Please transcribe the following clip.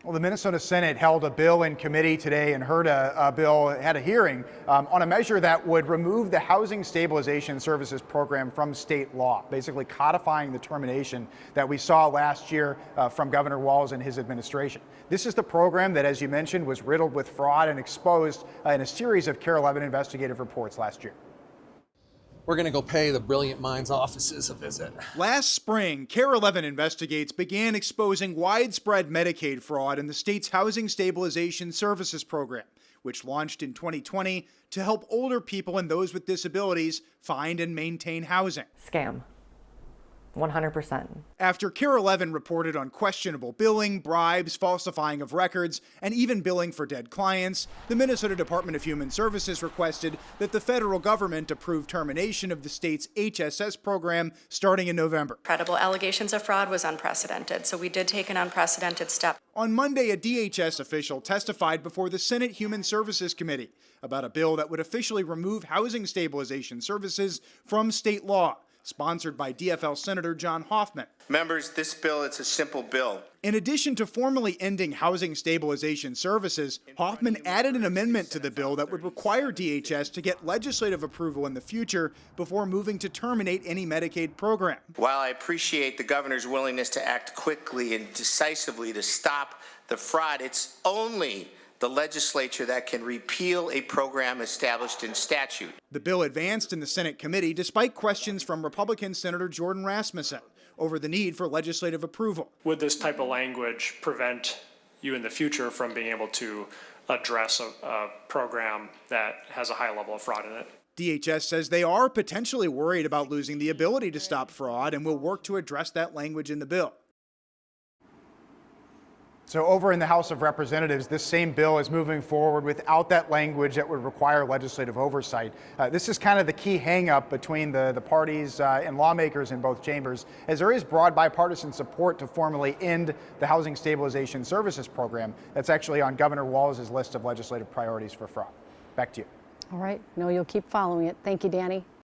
Well, the Minnesota Senate held a bill in committee today and heard had a hearing on a measure that would remove the Housing Stabilization Services Program from state law, basically codifying the termination that we saw last year from Governor Walz and his administration. This is the program that, as you mentioned, was riddled with fraud and exposed in a series of KARE 11 investigative reports last year. We're going to go pay the Brilliant Minds offices a visit. Last spring, KARE 11 Investigates began exposing widespread Medicaid fraud in the state's Housing Stabilization Services Program, which launched in 2020 to help older people and those with disabilities find and maintain housing. Scam. 100%. After KARE 11 reported on questionable billing, bribes, falsifying of records, and even billing for dead clients, the Minnesota Department of Human Services requested that the federal government approve termination of the state's HSS program starting in November. Credible allegations of fraud was unprecedented, so we did take an unprecedented step. On Monday, a DHS official testified before the Senate Human Services Committee about a bill that would officially remove housing stabilization services from state law, sponsored by DFL Senator John Hoffman. Members, this bill, it's a simple bill. In addition to formally ending housing stabilization services, Hoffman added an amendment to the bill that would require DHS to get legislative approval in the future before moving to terminate any Medicaid program. While I appreciate the governor's willingness to act quickly and decisively to stop the fraud, it's only the legislature that can repeal a program established in statute. The bill advanced in the Senate committee despite questions from Republican Senator Jordan Rasmussen over the need for legislative approval. Would this type of language prevent you in the future from being able to address a program that has a high level of fraud in it? DHS says they are potentially worried about losing the ability to stop fraud and will work to address that language in the bill. So over in the House of Representatives, this same bill is moving forward without that language that would require legislative oversight. This is kind of the key hang-up between the parties and lawmakers in both chambers, as there is broad bipartisan support to formally end the Housing Stabilization Services Program. That's actually on Governor Walz's list of legislative priorities for fraud. Back to you. All right. No, you'll keep following it. Thank you, Danny.